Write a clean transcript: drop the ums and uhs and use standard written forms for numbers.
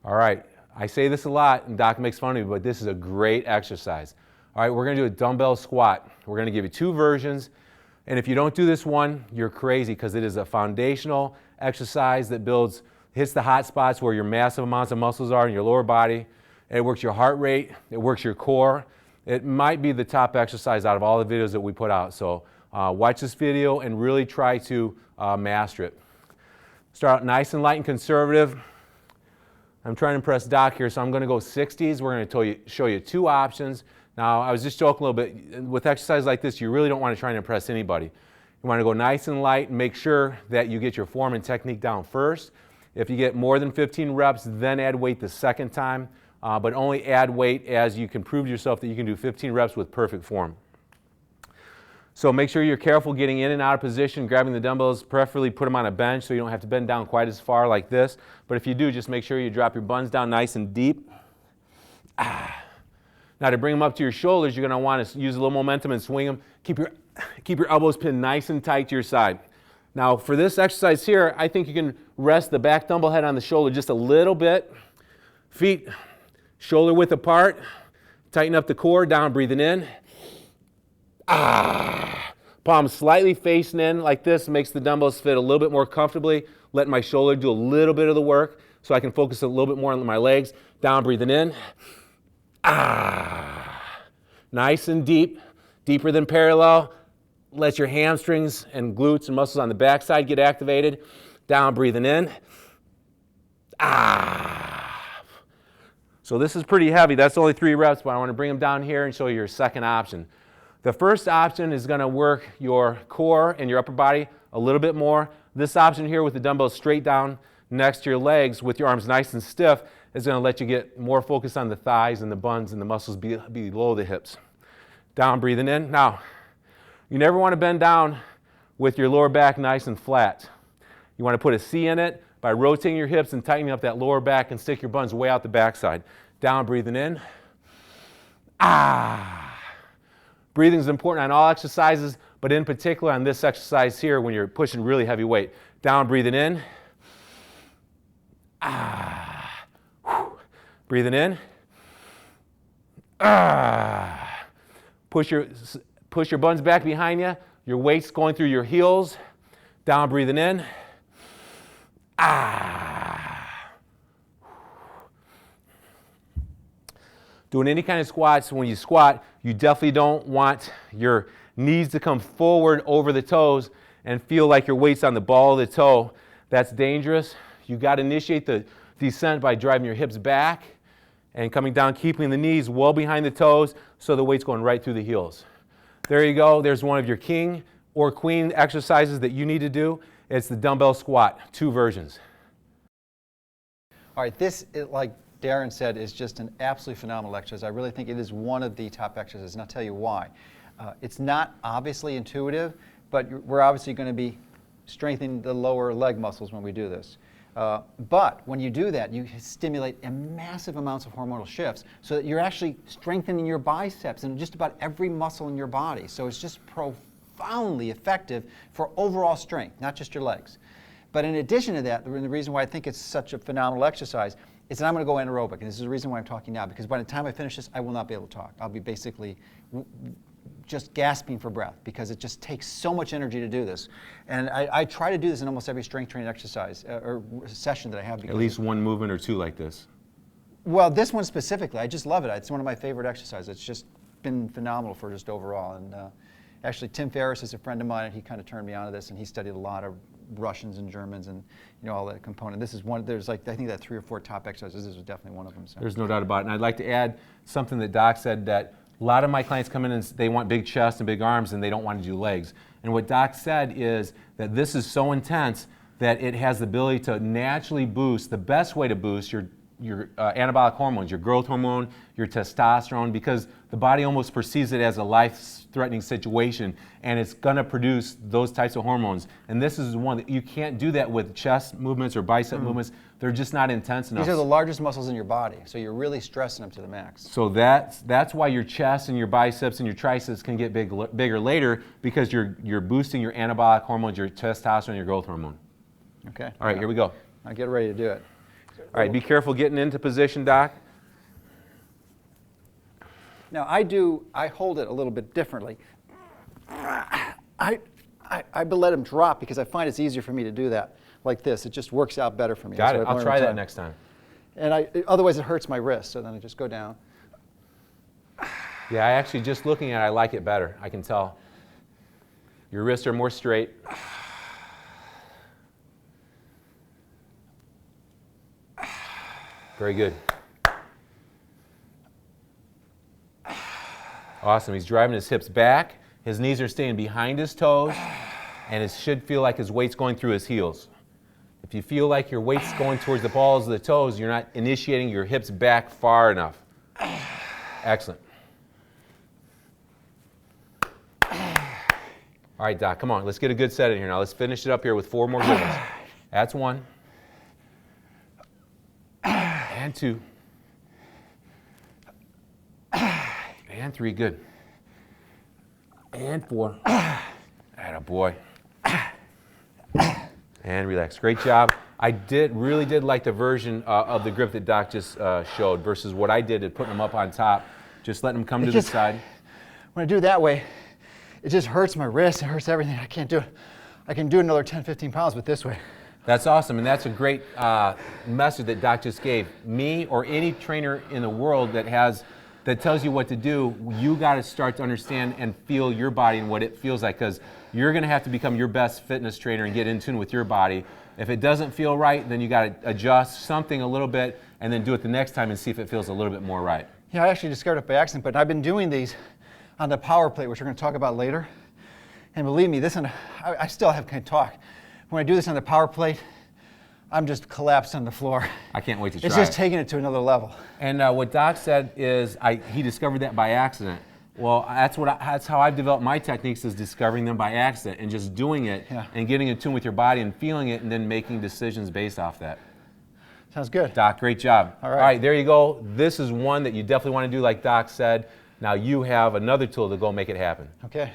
All right, I say this a lot, and Doc makes fun of me, but this is a great exercise. All right, we're gonna do a dumbbell squat. We're gonna give you 2 versions, and if you don't do this one, you're crazy, because it is a foundational exercise that hits the hot spots where your massive amounts of muscles are in your lower body. It works your heart rate, it works your core. It might be the top exercise out of all the videos that we put out. So watch this video and really try to master it. Start out nice and light and conservative. I'm trying to impress Doc here, so I'm gonna go 60s. We're gonna show you 2 options. Now, I was just joking a little bit. With exercises like this, you really don't wanna try and impress anybody. You wanna go nice and light and make sure that you get your form and technique down first. If you get more than 15 reps, then add weight the second time. But only add weight as you can prove to yourself that you can do 15 reps with perfect form. So make sure you're careful getting in and out of position, grabbing the dumbbells, preferably put them on a bench so you don't have to bend down quite as far like this. But if you do, just make sure you drop your buns down nice and deep. Now to bring them up to your shoulders, you're going to want to use a little momentum and swing them. Keep your elbows pinned nice and tight to your side. Now for this exercise here, I think you can rest the back dumbbell head on the shoulder just a little bit. Feet shoulder width apart. Tighten up the core, down, breathing in. Palms slightly facing in like this makes the dumbbells fit a little bit more comfortably. Let my shoulder do a little bit of the work so I can focus a little bit more on my legs. Down, breathing in. Nice and deep, deeper than parallel. Let your hamstrings and glutes and muscles on the backside get activated. Down, breathing in. So this is pretty heavy. That's only 3 reps, but I want to bring them down here and show you your second option. The first option is going to work your core and your upper body a little bit more. This option here with the dumbbells straight down next to your legs with your arms nice and stiff is going to let you get more focus on the thighs and the buns and the muscles below the hips. Down, breathing in. Now, you never want to bend down with your lower back nice and flat. You want to put a C in it by rotating your hips and tightening up that lower back and stick your buns way out the backside. Down, breathing in. Breathing is important on all exercises, but in particular on this exercise here when you're pushing really heavy weight. Down, breathing in. Breathing in. Push your buns back behind you. Your weight's going through your heels. Down, breathing in. Doing any kind of squats, when you squat, you definitely don't want your knees to come forward over the toes and feel like your weight's on the ball of the toe. That's dangerous. You got to initiate the descent by driving your hips back and coming down, keeping the knees well behind the toes so the weight's going right through the heels. There you go. There's one of your king or queen exercises that you need to do. It's the dumbbell squat, 2 versions. All right, this, like Darren said, is just an absolutely phenomenal exercise. I really think it is one of the top exercises, and I'll tell you why. It's not obviously intuitive, but we're obviously going to be strengthening the lower leg muscles when we do this. But when you do that, you stimulate massive amounts of hormonal shifts so that you're actually strengthening your biceps and just about every muscle in your body. So it's just profoundly effective for overall strength, not just your legs. But in addition to that, the reason why I think it's such a phenomenal exercise is that I'm going to go anaerobic, and this is the reason why I'm talking now, because by the time I finish this, I will not be able to talk. I'll be basically just gasping for breath because it just takes so much energy to do this. And I try to do this in almost every strength training exercise or session that I have. At least one movement or 2 like this. Well, this one specifically, I just love it. It's one of my favorite exercises. It's just been phenomenal for just overall. And actually, Tim Ferriss is a friend of mine, and he kind of turned me on to this, and he studied a lot of Russians and Germans and all that component. This is one. There's like I think that 3 or 4 top exercises. This is definitely one of them. So. There's no doubt about it. And I'd like to add something that Doc said, that a lot of my clients come in and they want big chest and big arms and they don't want to do legs. And what Doc said is that this is so intense that it has the ability to naturally boost. The best way to boost your anabolic hormones, your growth hormone, your testosterone, because the body almost perceives it as a life-threatening situation, and it's going to produce those types of hormones. And this is one that you can't do that with chest movements or bicep movements. They're just not intense enough. These are the largest muscles in your body, so you're really stressing them to the max. So that's why your chest and your biceps and your triceps can get bigger later, because you're boosting your anabolic hormones, your testosterone, your growth hormone. Okay. All right, here we go. Now get ready to do it. All right, be careful getting into position, Doc. Now I hold it a little bit differently. I let him drop because I find it's easier for me to do that like this. It just works out better for me. Got it. I'll try that next time. And otherwise it hurts my wrist, so then I just go down. Yeah, I actually, just looking at it, I like it better. I can tell. Your wrists are more straight. Very good. Awesome. He's driving his hips back. His knees are staying behind his toes, and it should feel like his weight's going through his heels. If you feel like your weight's going towards the balls of the toes, you're not initiating your hips back far enough. Excellent. All right, Doc, come on. Let's get a good set in here now. Let's finish it up here with 4 more good ones. That's 1. And 2. And 3, good. And 4. Attaboy. And relax. Great job. I really did like the version of the grip that Doc just showed versus what I did at putting them up on top. Just letting them come to the side. When I do it that way, it just hurts my wrist. It hurts everything. I can't do it. I can do another 10, 15 pounds with this way. That's awesome, and that's a great message that Doc just gave. Me or any trainer in the world that tells you what to do, you got to start to understand and feel your body and what it feels like, because you're going to have to become your best fitness trainer and get in tune with your body. If it doesn't feel right, then you got to adjust something a little bit and then do it the next time and see if it feels a little bit more right. Yeah, I actually discovered it by accident, but I've been doing these on the power plate, which we're going to talk about later. And believe me, I still can't talk. When I do this on the power plate, I'm just collapsed on the floor. I can't wait to try. It's just taking it to another level. And what Doc said is he discovered that by accident. Well, that's how I've developed my techniques, is discovering them by accident and just doing it and getting in tune with your body and feeling it and then making decisions based off that. Sounds good. Doc, great job. All right. All right, there you go. This is one that you definitely want to do like Doc said. Now you have another tool to go make it happen. Okay.